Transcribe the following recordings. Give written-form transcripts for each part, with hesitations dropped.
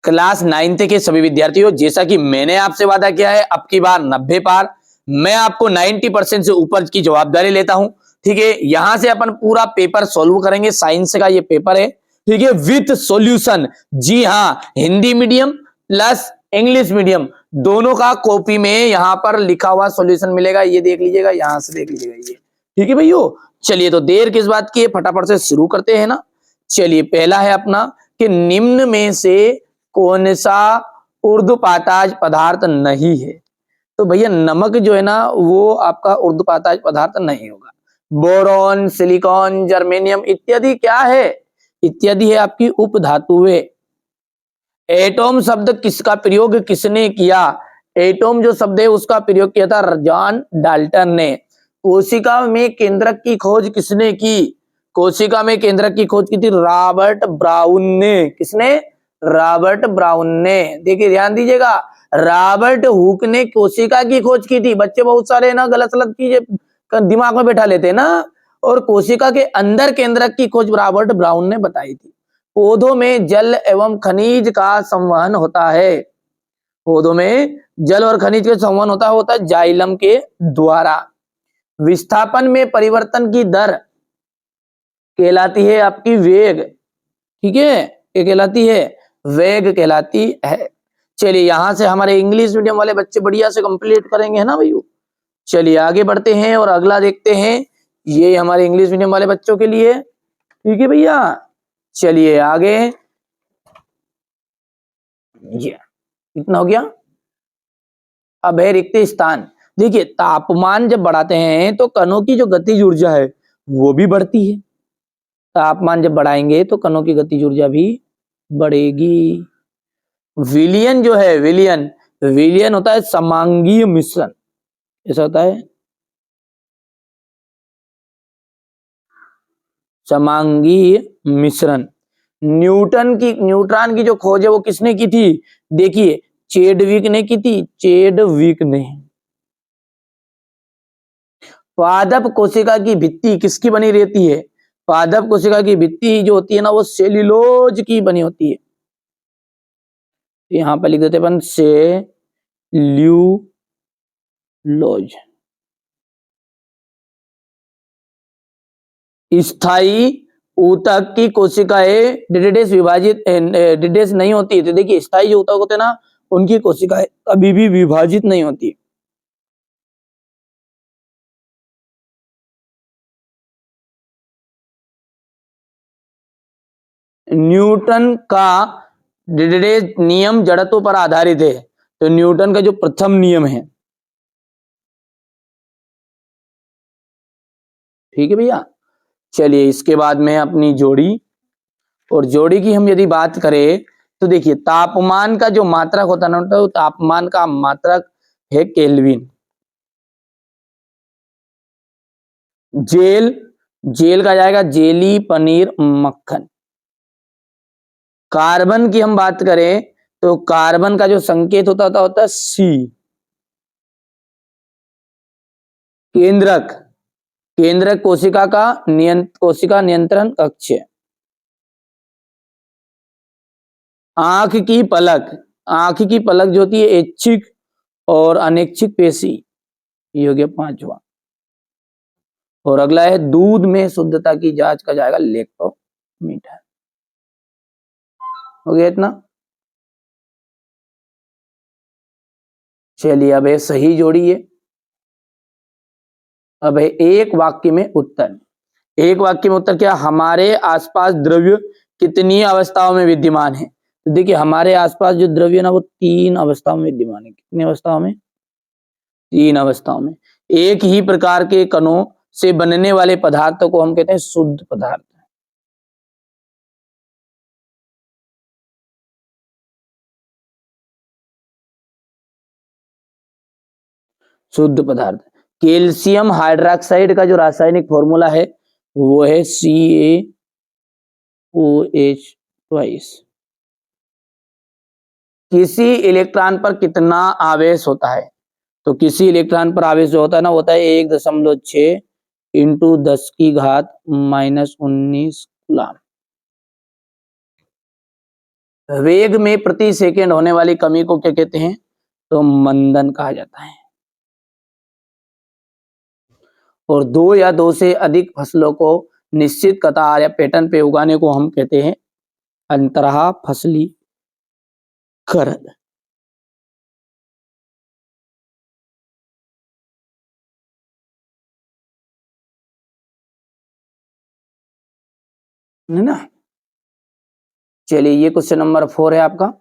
Class 9th के सभी विद्यार्थियों, जैसा कि मैंने आपसे वादा किया है, अब की बार 90 पार, मैं आपको 90% से ऊपर की जवाबदारी लेता हूं। ठीक है, यहां से अपन पूरा पेपर सॉल्व करेंगे, साइंस का ये पेपर है। ठीक है, विथ सॉल्यूशन। जी हाँ, Hindi medium plus English medium दोनों का कॉपी में यहां पर लिखा हुआ सॉल्यूशन मिलेगा, ये देख लीजिएगा, यहां से देख लीजिएगा ये। ठीक है भैया, चलिए तो देर किस बात की है, फटाफट से शुरू करते हैं ना। चलिए, पहला है अपना कि निम्न में से कौन सा ऊर्ध्वपाताज पदार्थ नहीं है। तो भैया नमक जो है ना वो आपका ऊर्ध्वपाताज पदार्थ नहीं होगा। बोरॉन, सिलिकॉन, जर्मेनियम इत्यादि क्या है, इत्यादि है आपकी उपधातुएं। एटॉम शब्द किसका प्रयोग किसने किया, एटॉम जो शब्द है उसका प्रयोग किया था जॉन डाल्टन ने। कोशिका में केंद्रक की खोज किसने की, कोशिका में केंद्रक की खोज की थी रॉबर्ट ब्राउन ने। किसने, रॉबर्ट ब्राउन ने। देखिए ध्यान दीजिएगा, रॉबर्ट हुक ने कोशिका की खोज की थी। बच्चे बहुत सारे ना गलत सलत चीजें दिमाग में बैठा लेते हैं ना, और कोशिका के अंदर केंद्रक की खोज रॉबर्ट ब्राउन ने बताई थी। पौधों में जल एवं खनिज का संवहन होता है, पौधों में जल और खनिज का संवहन होता है जाइलम के द्वारा। विस्थापन में परिवर्तन की दर कहलाती है आपकी वेग। ठीक है, ये कहलाती है वेग कहलाती है। चलिए यहां से हमारे इंग्लिश मीडियम वाले बच्चे बढ़िया से कंप्लीट करेंगे, है ना भैया। चलिए आगे बढ़ते हैं और अगला देखते हैं, ये हमारे इंग्लिश मीडियम वाले बच्चों के लिए। ठीक है भैया, चलिए आगे, ये कितना हो गया। अब है रिक्त स्थान। देखिए तापमान जब बढ़ाते हैं तो कणों की जो गतिज ऊर्जा है वो भी बढ़ती है। तापमान जब बढ़ाएंगे तो कणों की गतिज ऊर्जा भी बढ़ेगी। विलियन जो है, विलियन, विलियन होता है समांगीय मिश्रण। ऐसा होता है समांगीय मिश्रण। न्यूट्रॉन की जो खोज है वो किसने की थी, देखिए चेडविक ने की थी, चेडविक ने। पादप कोशिका की भित्ति किसकी बनी रहती है, पादप कोशिका की भित्ति जो होती है ना वो सेल्यूलोज की बनी होती है। यहां पर लिख देते अपन सेल्यूलोज। स्थायी ऊतक की कोशिकाएं डिडेस विभाजित डिडेस नहीं होती। तो देखिए स्थायी जो ऊतक होते हैं ना उनकी कोशिकाएं कभी भी विभाजित नहीं होती। न्यूटन का डिडेस नियम जड़त्व पर आधारित है। तो न्यूटन का जो प्रथम नियम है, ठीक है भैया। चलिए इसके बाद में अपनी जोड़ी, और जोड़ी की हम यदि बात करें तो देखिए तापमान का जो मात्रक होता है ना, तो तापमान का मात्रक है केल्विन। जेल, जेल का जाएगा जेली, पनीर, मक्खन। कार्बन की हम बात करें तो कार्बन का जो संकेत होता है सी। केंद्रक, केंद्रक कोशिका का कोशिका नियंत्रण कक्ष। आंख की पलक, आंख की पलक जो होती है ऐच्छिक और अनैच्छिक पेशी। ये हो गया पांचवा। और अगला है दूध में शुद्धता की जांच का जाएगा लैक्टोमीटर। हो गया इतना। चलिए अब है सही जोड़ी है। अब है एक वाक्य में उत्तर। एक वाक्य में उत्तर क्या, हमारे आसपास द्रव्य कितनी अवस्थाओं में विद्यमान है। तो देखिए हमारे आसपास जो द्रव्य ना वो 3 अवस्थाओं में विद्यमान है। कितनी अवस्थाओं में, 3 अवस्थाओं में। एक ही प्रकार के कणों से बनने वाले पदार्थों को हम कहते हैं शुद्ध पदार्थ। शुद्ध पदार्थ। कैल्शियम हाइड्रोक्साइड का जो रासायनिक फॉर्मूला है वो है CaOH2। किसी इलेक्ट्रॉन पर कितना आवेश होता है, तो किसी इलेक्ट्रॉन पर आवेश जो होता है ना होता है 1.6 इंटू 10⁻⁻19 कूलम। वेग में प्रति सेकंड होने वाली कमी को क्या कहते हैं? तो मंदन कहा जाता है। और दो या दो से अधिक फसलों को निश्चित कतार या पैटर्न पे उगाने को हम कहते हैं अंतरहा फसलीकरण। है ना? चलिए, ये क्वेश्चन नंबर 4 है आपका।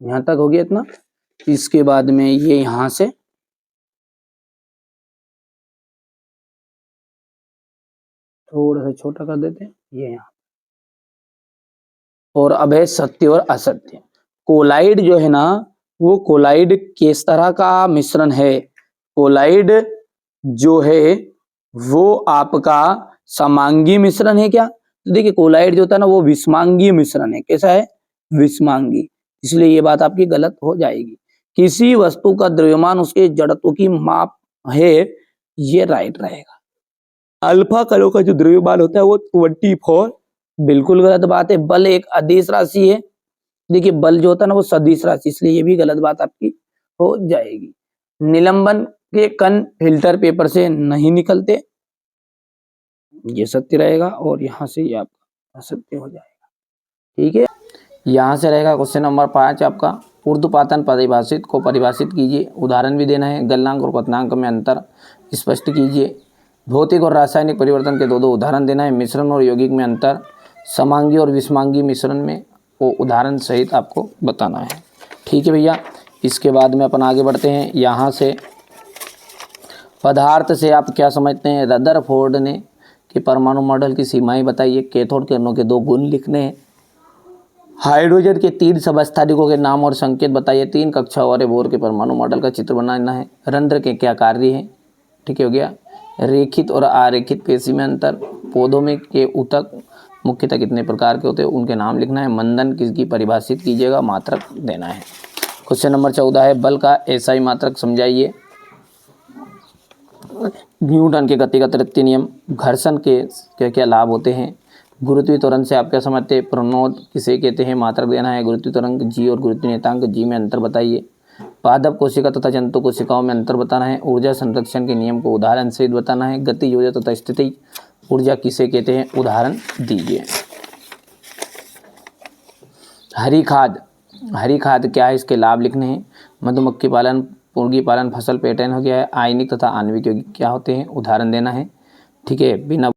यहां तक हो गया इतना। इसके बाद में ये यहां से थोड़ा सा छोटा कर देते हैं, ये यहाँ। और अब है सत्य और असत्य। कोलाइड जो है ना, वो कोलाइड किस तरह का मिश्रण है? कोलाइड जो है वो आपका समांगी मिश्रण है क्या? तो देखिए, कोलाइड जो होता है ना, वो विषमांगी मिश्रण है। कैसा है? विषमांगी। इसलिए ये बात आपकी गलत हो जाएगी। किसी वस्तु का द्रव्यमान उसके जड़त्व की माप है, ये राइट रहेगा। अल्फा कणों का जो द्रव्यमान होता है वो 24। बिल्कुल गलत बात है। बल एक अदिश राशि है। देखिए, बल जो होता है ना वो सदिश राशि, इसलिए ये भी गलत बात आपकी हो जाएगी। निलंबन के कण फिल्टर पेपर से नहीं निकलते, ये सत्य रहेगा। और यहाँ से ये आपका असत्य हो जाएगा। ठीक है, यहाँ से रहेगा क्वेश्चन नंबर 5 आपका। ऊर्ध्वपातन परिभाषित को परिभाषित कीजिए। उदाहरण भी देना है। गलनांक और क्वथनांक में अंतर स्पष्ट कीजिए। भौतिक और रासायनिक परिवर्तन के दो उदाहरण देना है। मिश्रण और यौगिक में अंतर, समांगी और विषमांगी मिश्रण में, वो उदाहरण सहित आपको बताना है। ठीक है भैया, इसके बाद में अपन आगे बढ़ते हैं। यहाँ से पदार्थ से आप क्या समझते हैं? रदरफोर्ड ने कि परमाणु मॉडल की सीमाएं बताइए। कैथोड किरणों के 2 गुण लिखने हैं। हाइड्रोजन के 3 समस्थानिकों के नाम और संकेत बताइए। 3 कक्षाओं वाले बोर के परमाणु मॉडल का चित्र बनाना है। रंध्र के क्या कार्य हैं? ठीक है, हो गया। रेखित और अरेखित पेशी में अंतर। पौधों में के ऊतक मुख्यतः कितने प्रकार के होते हैं, उनके नाम लिखना है। मंदन किसकी परिभाषित कीजिएगा, मात्रक देना है। क्वेश्चन नंबर 14 है। बल का एसआई मात्रक समझाइए। न्यूटन के गतिगत तृतीय नियम। घर्षण के क्या क्या लाभ होते हैं? गुरुत्वीय त्वरण से आप क्या समझते हैं? प्रणोद किसे कहते हैं, मात्रक देना है। गुरुत्वीय त्वरण जी और गुरुत्वीय नियतांक जी में अंतर बताइए। पादप कोशिका तथा जंतु कोशिकाओं में अंतर बताना है। ऊर्जा संरक्षण के नियम को उदाहरण सहित बताना है। गति ऊर्जा तथा स्थिति ऊर्जा किसे कहते हैं, उदाहरण दीजिए। हरी खाद, हरी खाद क्या है, इसके लाभ लिखने हैं। मधुमक्खी पालन, मुर्गी पालन, फसल पैटर्न हो गया है। आयनिक तथा आणविक यौगिक क्या होते हैं, उदाहरण देना है। ठीक है, बिना